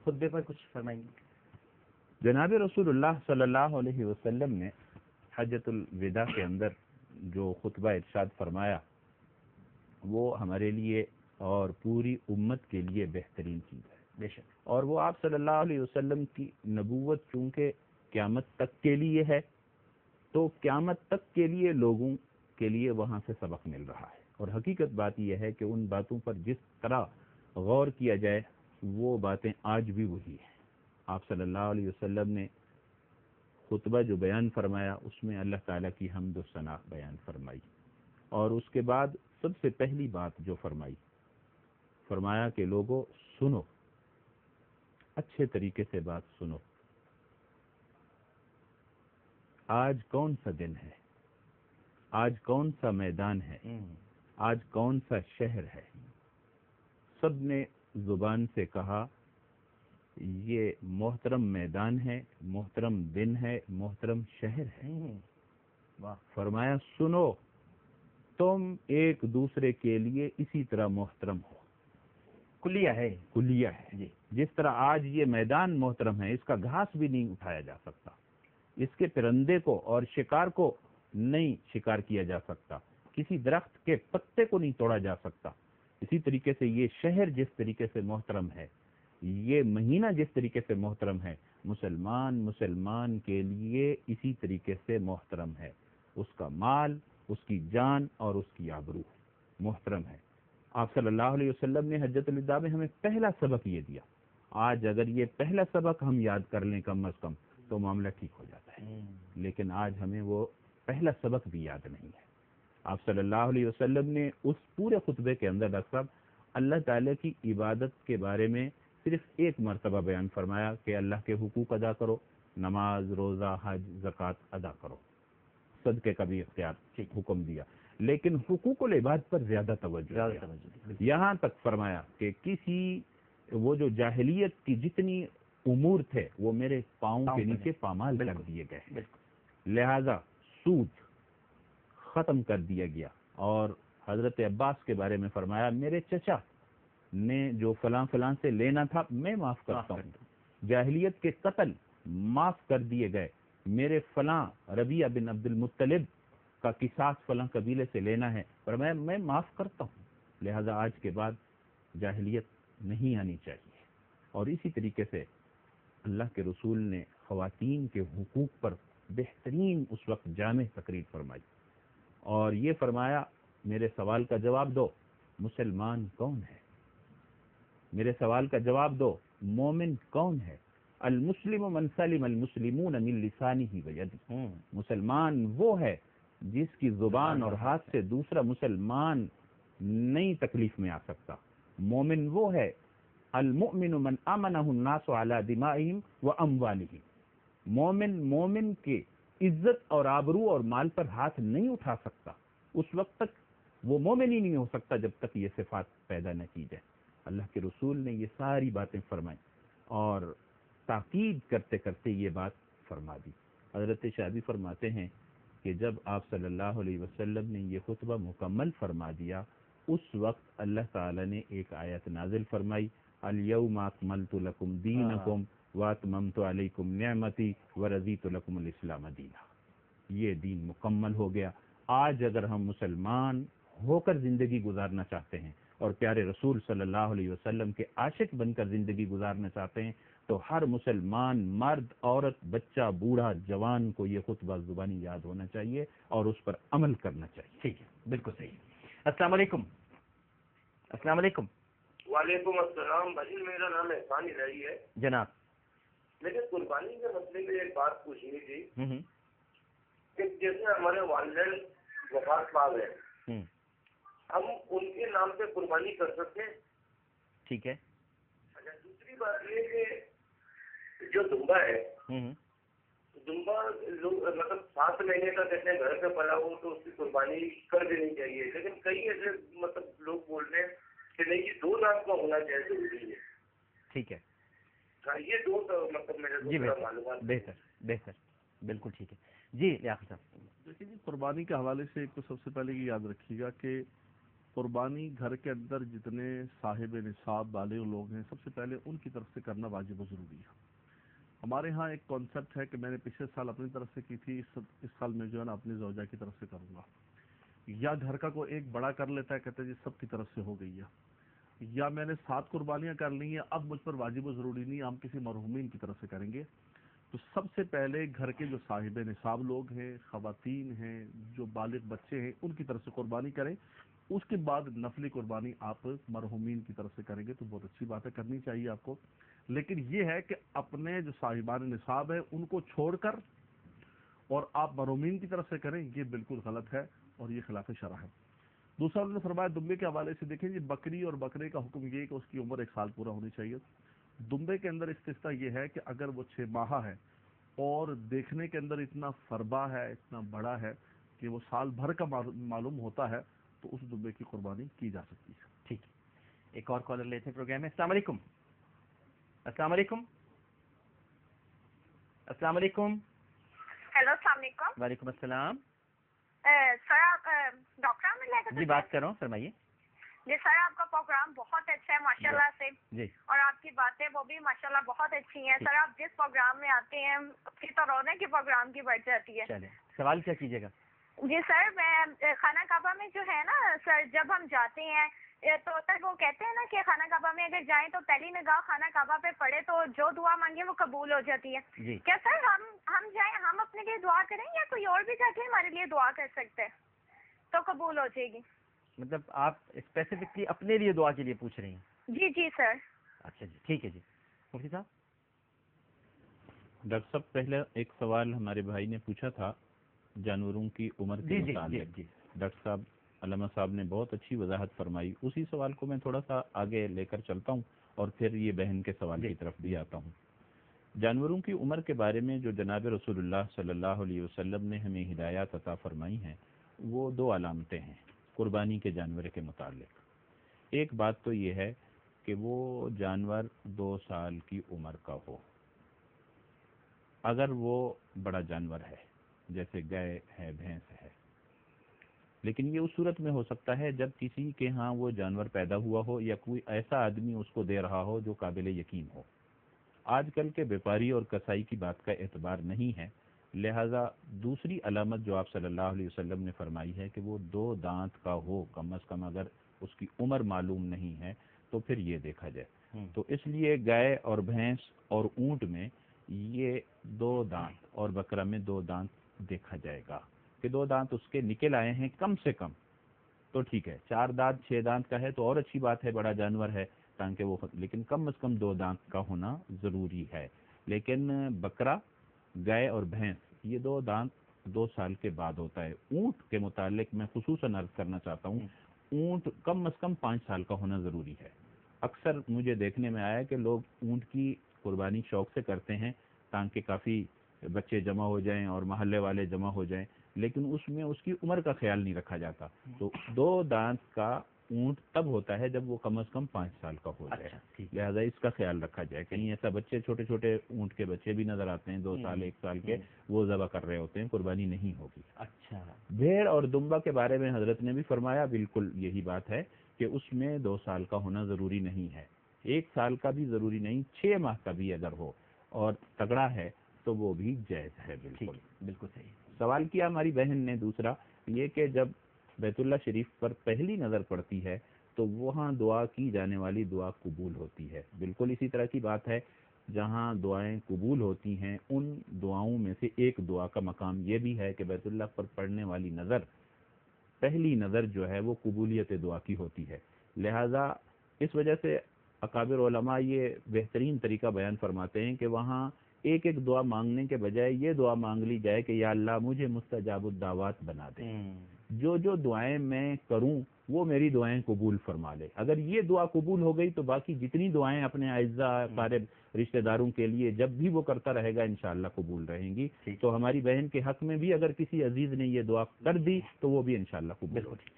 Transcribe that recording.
خطبے پر کچھ فرمائیں گے؟ جناب رسول اللہ صلی اللہ علیہ وسلم نے حجۃ الوداع کے اندر جو خطبہ ارشاد فرمایا وہ ہمارے لیے اور پوری امت کے لیے بہترین چیز ہے بے شک. اور وہ آپ صلی اللہ علیہ وسلم کی نبوت چونکہ قیامت تک کے لیے ہے تو قیامت تک کے لیے لوگوں کے لیے وہاں سے سبق مل رہا ہے. اور حقیقت بات یہ ہے کہ ان باتوں پر جس طرح غور کیا جائے وہ باتیں آج بھی وہی ہیں. آپ صلی اللہ علیہ وسلم نے خطبہ جو بیان فرمایا اس میں اللہ تعالیٰ کی حمد و ثنا بیان فرمائی، اور اس کے بعد سب سے پہلی بات جو فرمایا کہ لوگوں سنو، اچھے طریقے سے بات سنو. آج کون سا دن ہے، آج کون سا میدان ہے، آج کون سا شہر ہے. سب نے زبان سے کہا یہ محترم میدان ہے، محترم دن ہے، محترم شہر ہے. فرمایا سنو، تم ایک دوسرے کے لیے اسی طرح محترم ہو. کلیہ ہے جی. جس طرح آج یہ میدان محترم ہے، اس کا گھاس بھی نہیں اٹھایا جا سکتا، اس کے پرندے کو اور شکار کو نہیں شکار کیا جا سکتا، کسی درخت کے پتے کو نہیں توڑا جا سکتا. اسی طریقے سے یہ شہر جس طریقے سے محترم ہے، یہ مہینہ جس طریقے سے محترم ہے، مسلمان کے لیے اسی طریقے سے محترم ہے. اس کا مال، اس کی جان اور اس کی آبرو محترم ہے. آپ صلی اللہ علیہ وسلم نے حجۃ الوداع میں ہمیں پہلا سبق یہ دیا. آج اگر یہ پہلا سبق ہم یاد کر لیں کم از کم تو معاملہ ٹھیک ہو جاتا ہے، لیکن آج ہمیں وہ پہلا سبق بھی یاد نہیں ہے. آپ صلی اللہ علیہ وسلم نے اس پورے خطبے کے اندر ڈاکٹر صاحب اللہ تعالیٰ کی عبادت کے بارے میں صرف ایک مرتبہ بیان فرمایا کہ اللہ کے حقوق ادا کرو، نماز، روزہ، حج، زکوٰۃ ادا کرو، صدقے کا بھی اختیار حکم دیا، لیکن حقوق العباد پر زیادہ توجہ یہاں تک فرمایا کہ وہ جو جاہلیت کی جتنی امور تھے وہ میرے پاؤں کے نیچے پامال کر دیے گئے، لہذا سود ختم کر دیا گیا. اور حضرت عباس کے بارے میں فرمایا میرے چچا نے جو فلاں فلاں سے لینا تھا میں معاف کرتا ہوں. جاہلیت کے قتل معاف کر دیے گئے، میرے فلاں ربیعہ بن عبد المطلب کا قصاص فلاں قبیلے سے لینا ہے، فرمایا میں معاف کرتا ہوں. لہذا آج کے بعد جاہلیت نہیں آنی چاہیے. اور اسی طریقے سے اللہ کے رسول نے خواتین کے حقوق پر بہترین اس وقت جامع تقریر فرمائی اور یہ فرمایا میرے سوال کا جواب دو، مسلمان کون ہے؟ میرے سوال کا جواب دو، مومن کون ہے؟ المسلم من سلم المسلمون من لسانہ ویدہ. مسلمان وہ ہے جس کی زبان اور ہاتھ سے دوسرا مسلمان نئی تکلیف میں آ سکتا. مومن وہ ہے المؤمن من امنہ الناس علی دمائہم واموالہم. مومن کے عزت اور آبرو اور مال پر ہاتھ نہیں اٹھا سکتا. اس وقت تک وہ مومن ہی نہیں ہو سکتا جب تک یہ صفات پیدا نہ کی جائے. اللہ کے رسول نے یہ ساری باتیں فرمائیں اور تاکید کرتے کرتے یہ بات فرما دی. حضرت شاذلی فرماتے ہیں کہ جب آپ صلی اللہ علیہ وسلم نے یہ خطبہ مکمل فرما دیا اس وقت اللہ تعالی نے ایک آیت نازل فرمائی، الیوم اکملت لکم دینکم واتممت علیکم نعمتی ورضیت لکم الاسلام دینا. یہ دین مکمل ہو گیا. آج اگر ہم مسلمان ہو کر زندگی گزارنا چاہتے ہیں اور پیارے رسول صلی اللہ علیہ وسلم کے عاشق بن کر زندگی گزارنا چاہتے ہیں تو ہر مسلمان مرد، عورت، بچہ، بوڑھا، جوان کو یہ خطبہ زبانی یاد ہونا چاہیے اور اس پر عمل کرنا چاہیے. ٹھیک ہے، بالکل صحیح. السلام علیکم. السلام علیکم. وعلیکم السلام. بھائی میرا نام احسان الہی ہے. جناب لیکن قربانی کے مسئلے میں ایک بات پوچھنی تھی کہ جیسے ہمارے والدین وفات پا گئے، ہم ان کے نام پہ قربانی کر سکتے ہیں؟ ٹھیک ہے. اچھا، دوسری بات یہ کہ جو دمبا ہے، دمبا لوگ مطلب 7 مہینے کا کہتے ہیں گھر پہ پلا ہو تو اس کی قربانی کر دینی چاہیے، لیکن کئی ایسے مطلب لوگ بول رہے ہیں کہ نہیں یہ 2 نام کا ہونا چاہیے، ضروری ہے. ٹھیک ہے. یہ 2 مطلب میرے معلومات. بہتر بالکل ٹھیک ہے. جی لیاقت صاحب. دیکھیے جی، قربانی کے حوالے سے ایک تو سب سے پہلے یہ یاد رکھیے گا کہ قربانی گھر کے اندر جتنے صاحب نصاب والے لوگ ہیں سب سے پہلے ان کی طرف سے کرنا واجب و ضروری ہے. ہمارے ہاں ایک کانسیپٹ ہے کہ میں نے پچھلے سال اپنی طرف سے کی تھی، اس سال میں جو ہے نا اپنی زوجہ کی طرف سے کروں گا. یا گھر کا کوئی ایک بڑا کر لیتا ہے، کہتے ہیں جی سب کی طرف سے ہو گئی ہے. یا میں نے 7 قربانیاں کر لی ہیں، اب مجھ پر واجب و ضروری نہیں، ہم کسی مرحومین کی طرف سے کریں گے. تو سب سے پہلے گھر کے جو صاحب نصاب لوگ ہیں، خواتین ہیں، جو بالغ بچے ہیں، ان کی طرف سے قربانی کریں. اس کے بعد نفلی قربانی آپ مرحومین کی طرف سے کریں گے تو بہت اچھی بات ہے، کرنی چاہیے آپ کو. لیکن یہ ہے کہ اپنے جو صاحبان نصاب ہیں ان کو چھوڑ کر اور آپ مرحومین کی طرف سے کریں، یہ بالکل غلط ہے اور یہ خلاف شرع ہے. دوسرا انہوں نے فرمایا دمبے کے حوالے سے، دیکھیں جی بکری اور بکرے کا حکم یہ ہے کہ اس کی عمر 1 سال پورا ہونی چاہیے. دمبے کے اندر استثناء یہ ہے کہ اگر وہ 6 ماہ ہے اور دیکھنے کے اندر اتنا فربا ہے، اتنا بڑا ہے کہ وہ سال بھر کا معلوم ہوتا ہے تو اس دمبے کی قربانی کی جا سکتی ہے. ٹھیک ہے، ایک اور کالر لیتے ہیں پروگرام میں. السلام علیکم. السلام علیکم. السلام علیکم. ہیلو، السلام علیکم. وعلیکم السلام. سر آپ ڈاکٹر احمد لے جی بات کر رہا ہوں، فرمائیے. جی سر، آپ کا پروگرام بہت اچھا ہے ماشاء اللہ سے. جی. اور آپ کی باتیں وہ بھی ماشاء اللہ بہت اچھی ہیں. سر آپ جس پروگرام میں آتے ہیں اس کی تو رونق کے پروگرام کی بڑھ جاتی ہے. چلیں، سوال کیا کیجیے گا؟ جی سر، میں خانہ کعبہ میں جو ہے نا سر، جب ہم جاتے ہیں تو سر وہ کہتے ہیں نا کہ خانہ کعبہ میں اگر جائیں تو پہلی نگاہ خانہ کعبہ پہ پڑے تو جو دعا مانگے وہ قبول ہو جاتی ہے. جی. کیا سر ہم جائیں، ہم اپنے لیے دعا کریں یا کوئی اور بھی جا کے ہمارے لیے دعا کر سکتے ہیں تو قبول ہو جائے گی؟ مطلب آپ اسپیسیفکلی اپنے لیے دعا کے لیے پوچھ رہی ہیں؟ جی جی سر. اچھا جی، ٹھیک ہے جی. مفتی صاحب. ڈاکٹر صاحب پہلے ایک سوال ہمارے بھائی نے پوچھا تھا جانوروں کی عمر کے متعلق. جی. ڈاکٹر صاحب علامہ صاحب نے بہت اچھی وضاحت فرمائی. اسی سوال کو میں تھوڑا سا آگے لے کر چلتا ہوں اور پھر یہ بہن کے سوال کی طرف بھی آتا ہوں. جانوروں کی عمر کے بارے میں جو جناب رسول اللہ صلی اللہ علیہ وسلم نے ہمیں ہدایات عطا فرمائی ہیں وہ 2 علامتیں ہیں قربانی کے جانور کے متعلق. ایک بات تو یہ ہے کہ وہ جانور 2 سال کی عمر کا ہو. اگر وہ بڑا جانور ہے جیسے گائے ہے، بھینس ہے، لیکن یہ اس صورت میں ہو سکتا ہے جب کسی کے ہاں وہ جانور پیدا ہوا ہو یا کوئی ایسا آدمی اس کو دے رہا ہو جو قابل یقین ہو. آج کل کے بیپاری اور کسائی کی بات کا اعتبار نہیں ہے، لہذا دوسری علامت جو آپ صلی اللہ علیہ وسلم نے فرمائی ہے کہ وہ 2 دانت کا ہو کم از کم. اگر اس کی عمر معلوم نہیں ہے تو پھر یہ دیکھا جائے. تو اس لیے گائے اور بھینس اور اونٹ میں یہ 2 دانت اور بکرا میں 2 دانت دیکھا جائے گا کہ 2 دانت اس کے نکل آئے ہیں کم سے کم تو ٹھیک ہے. 4 دانت 6 دانت کا ہے تو اور اچھی بات ہے، بڑا جانور ہے تاکہ وہ، لیکن کم از کم 2 دانت کا ہونا ضروری ہے. لیکن بکرا، گائے اور بھینس یہ 2 دانت 2 سال کے بعد ہوتا ہے. اونٹ کے متعلق میں خصوصاً عرض کرنا چاہتا ہوں، اونٹ کم از کم 5 سال کا ہونا ضروری ہے. اکثر مجھے دیکھنے میں آیا کہ لوگ اونٹ کی قربانی شوق سے کرتے ہیں تاکہ کافی بچے جمع ہو جائیں اور محلے والے جمع ہو جائیں، لیکن اس میں اس کی عمر کا خیال نہیں رکھا جاتا. تو 2 دانت کا اونٹ تب ہوتا ہے جب وہ کم از کم 5 سال کا ہو جائے. لہذا اس کا خیال رکھا جائے. کہیں ایسا بچے چھوٹے چھوٹے اونٹ کے بچے بھی نظر آتے ہیں 2 سال 1 سال کے، وہ ذبح کر رہے ہوتے ہیں، قربانی نہیں ہوگی. اچھا. بھیڑ اور دمبا کے بارے میں حضرت نے بھی فرمایا بالکل یہی بات ہے کہ اس میں 2 سال کا ہونا ضروری نہیں ہے، 1 سال کا بھی ضروری نہیں، 6 ماہ کا بھی اگر ہو اور تگڑا ہے تو وہ بھی جائز ہے. بالکل صحیح. سوال کیا ہماری بہن نے دوسرا یہ کہ جب بیت اللہ شریف پر پہلی نظر پڑتی ہے تو وہاں دعا کی جانے والی دعا قبول ہوتی ہے. بالکل اسی طرح کی بات ہے، جہاں دعائیں قبول ہوتی ہیں ان دعاؤں میں سے ایک دعا کا مقام یہ بھی ہے کہ بیت اللہ پر پڑنے والی نظر، پہلی نظر جو ہے وہ قبولیت دعا کی ہوتی ہے. لہذا اس وجہ سے اکابر علماء یہ بہترین طریقہ بیان فرماتے ہیں کہ وہاں ایک ایک دعا مانگنے کے بجائے یہ دعا مانگ لی جائے کہ یا اللہ مجھے مستجاب الدعوات بنا دے، جو دعائیں میں کروں وہ میری دعائیں قبول فرما لے. اگر یہ دعا قبول ہو گئی تو باقی جتنی دعائیں اپنے اعزاء قارب رشتہ داروں کے لیے جب بھی وہ کرتا رہے گا انشاءاللہ قبول رہیں گی. تو ہماری بہن کے حق میں بھی اگر کسی عزیز نے یہ دعا کر دی تو وہ بھی انشاءاللہ قبول ہوگی.